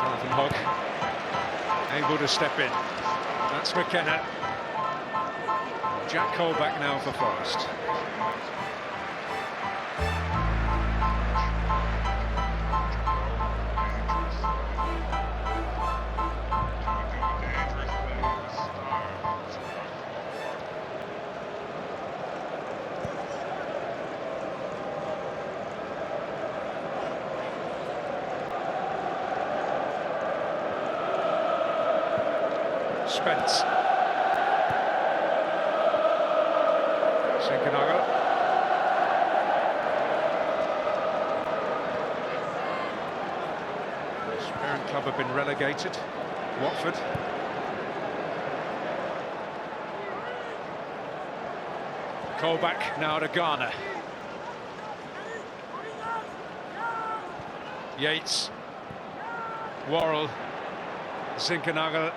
Jonathan Hogg able to step in. That's McKenna. Jack Cole back now for Forest. Spence. Sinkanaga. His parent club have been relegated. Watford. Colback now to Garner. Yates. Worrell. Sinkanaga.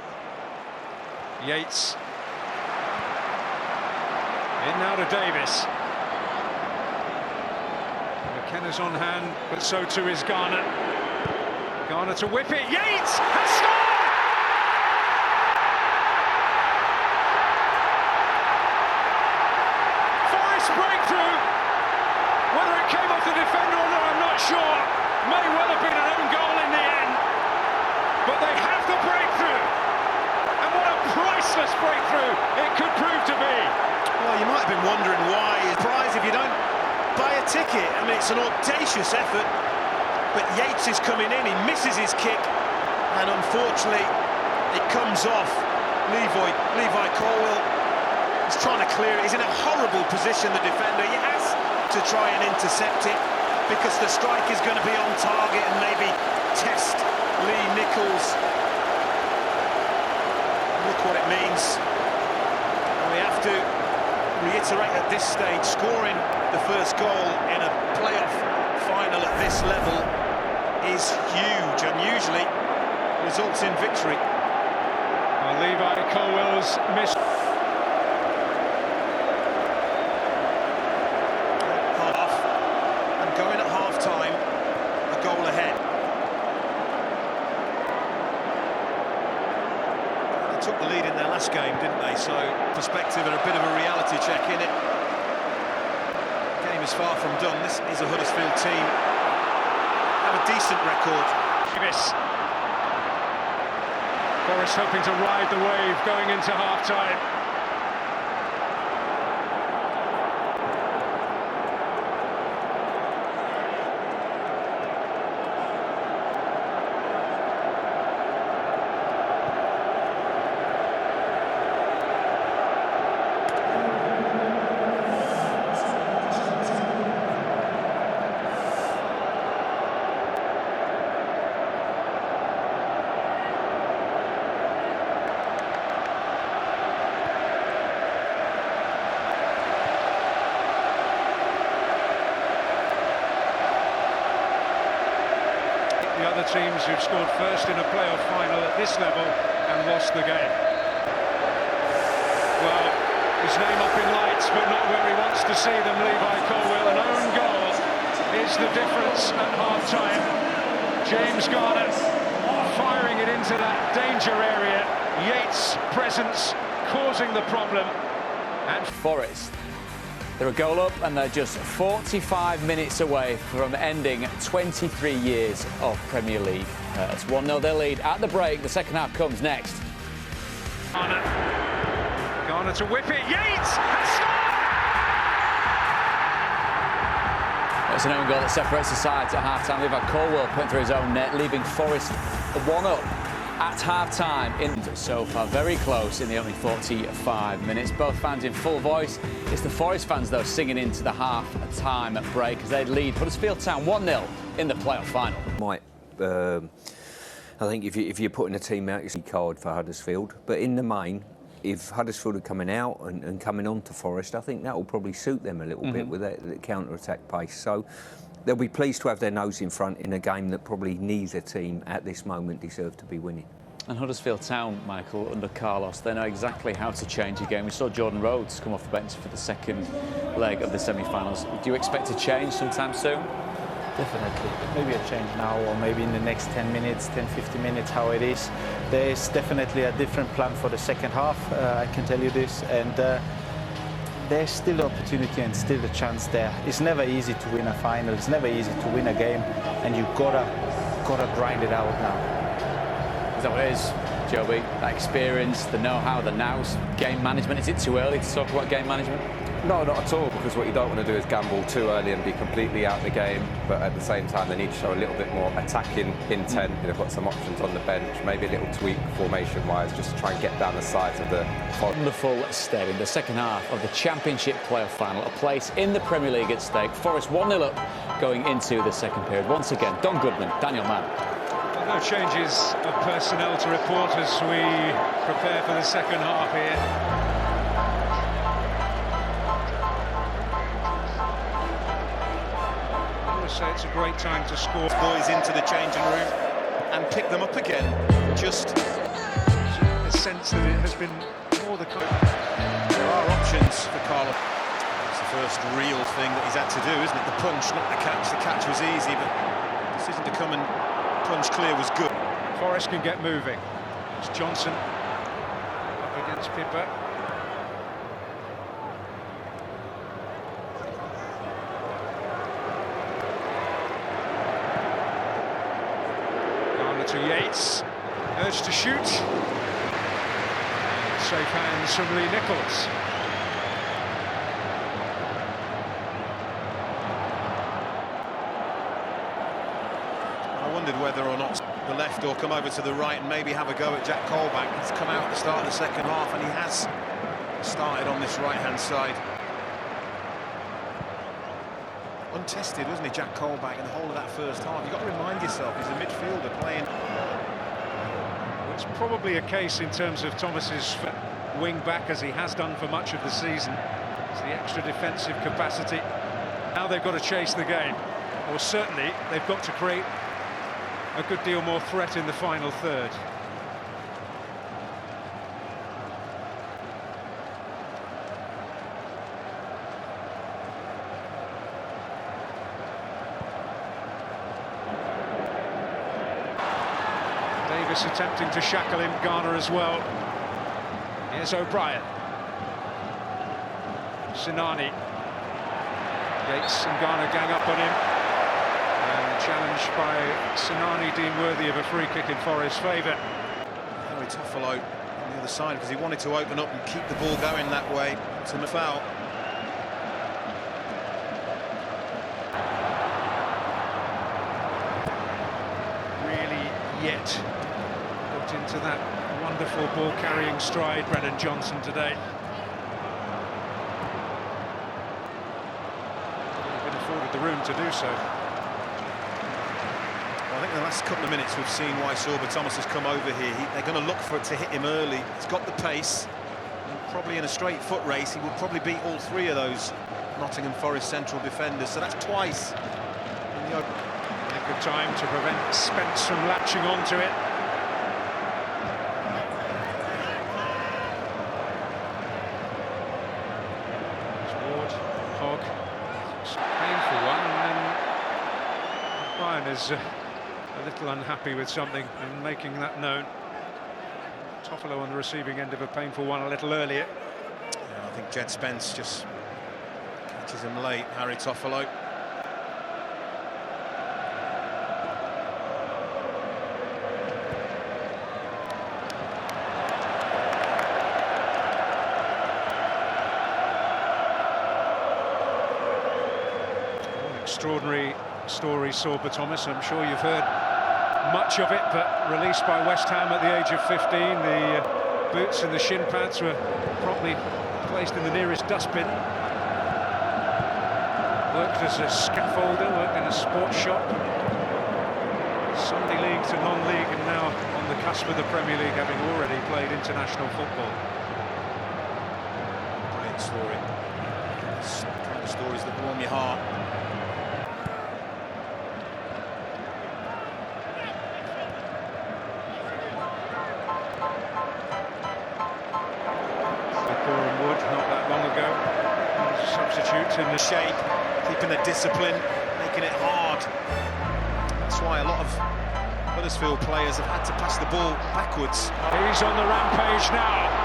Yates. In now to Davis. McKenna's on hand, but so too is Garner. Garner to whip it. Yates has scored! Forest breakthrough. Whether it came off the defender or not, I'm not sure. May well have been an own goal in the end. But they have the breakthrough. And what a priceless breakthrough it could prove to be. Well, you might have been wondering why. Surprised if you don't buy a ticket. I mean, it's an audacious effort. But Yates is coming in, he misses his kick. And unfortunately, it comes off. Levi Colwill is trying to clear it. He's in a horrible position, the defender. He has to try and intercept it because the strike is going to be on target and maybe test Lee Nichols. Look what it means. We have to reiterate at this stage, scoring the first goal in a playoff final at this level is huge and usually results in victory. Well, Levi Colwill's miss. Half and going at half-time, a goal ahead. Took the lead in their last game, didn't they? So perspective and a bit of a reality check in it. The game is far from done. This is a Huddersfield team. Have a decent record. Davis. Forest hoping to ride the wave going into half-time. The other teams who've scored first in a playoff final at this level and lost the game. Well, his name up in lights, but not where he wants to see them, Levi Colwill. An own goal is the difference at half-time. James Garner firing it into that danger area. Yates' presence causing the problem. And Forest, they're a goal up and they're just 45 minutes away from ending 23 years of Premier League. It's 1-0 their lead at the break. The second half comes next. Garner to whip it. Yates has scored! It's an own goal that separates the sides at half-time. Levi Colwill putting through his own net, leaving Forest 1-up at half-time. So far, very close in the only 45 minutes. Both fans in full voice. It's the Forest fans, though, singing into the half-time break as they lead Huddersfield Town 1-0 in the playoff final. I think if you're putting a team out, you see card for Huddersfield. But in the main, if Huddersfield are coming out and coming on to Forest, I think that will probably suit them a little bit with that counter-attack pace. So they'll be pleased to have their nose in front in a game that probably neither team at this moment deserve to be winning. And Huddersfield Town, Michael, under Carlos, they know exactly how to change a game. We saw Jordan Rhodes come off the bench for the second leg of the semi-finals. Do you expect a change sometime soon? Definitely. Maybe a change now, or maybe in the next 10 minutes, 10, 15 minutes, how it is. There is definitely a different plan for the second half, I can tell you this. And there's still opportunity and still a chance there. It's never easy to win a final. It's never easy to win a game. And you've gotta grind it out now. Is that what it is, Joby? That experience, the know-how, the nous, game management. Is it too early to talk about game management? No, not at all, because what you don't want to do is gamble too early and be completely out of the game, but at the same time they need to show a little bit more attacking intent. They've got some options on the bench, maybe a little tweak formation-wise, just to try and get down the sides of the... On the full stead in the second half of the Championship playoff final, a place in the Premier League at stake. Forest 1-0 up going into the second period. Once again, Don Goodman, Daniel Mann. No changes of personnel to report as we prepare for the second half here. Say it's a great time to score. Boys into the changing room and pick them up again. Just a sense that it has been more the... There are options for Carlo. It's the first real thing that he's had to do, isn't it? The punch, not the catch. The catch was easy, but the decision to come and punch clear was good. Forest can get moving. It's Johnson up against Pippa. To Yates, urged to shoot. Safe hands from Lee Nichols. I wondered whether or not the left or come over to the right and maybe have a go at Jack Colback. He's come out at the start of the second half and he has started on this right-hand side. Untested, wasn't he, Jack Colback, in the whole of that first half? You've got to remind yourself, he's a midfielder playing. It's probably a case in terms of Thomas's wing back, as he has done for much of the season. It's the extra defensive capacity. Now they've got to chase the game, or certainly they've got to create a good deal more threat in the final third. Davis attempting to shackle him, Garner as well. Here's O'Brien. Sinani. Yates and Garner gang up on him. And challenged by Sinani, deemed worthy of a free kick in Forest's favour. Harry Toffolo on the other side, because he wanted to open up and keep the ball going that way to the foul. Yet got into that wonderful ball-carrying stride, Brennan Johnson, today. He's been afforded the room to do so. Well, I think in the last couple of minutes we've seen why Sorba Thomas has come over here. They're going to look for it to hit him early. He's got the pace, and probably in a straight foot race he will probably beat all three of those Nottingham Forest central defenders, so that's twice in the open. A good time to prevent Spence from latching onto it. Ward, Hogg, it's a painful one, and then Brian is a little unhappy with something and making that known. Toffolo on the receiving end of a painful one a little earlier. Yeah, I think Jed Spence just catches him late, Harry Toffolo. Extraordinary story, Sorba Thomas. I'm sure you've heard much of it, but released by West Ham at the age of 15. The boots and the shin pads were promptly placed in the nearest dustbin. Worked as a scaffolder, worked in a sports shop. Sunday League to non-league, and now on the cusp of the Premier League, having already played international football. Brilliant story. It's the kind of stories that warm your heart. Not that long ago, substitute in the Shape, keeping the discipline, working it hard. That's why a lot of Huddersfield players have had to pass the ball backwards. He's on the rampage now.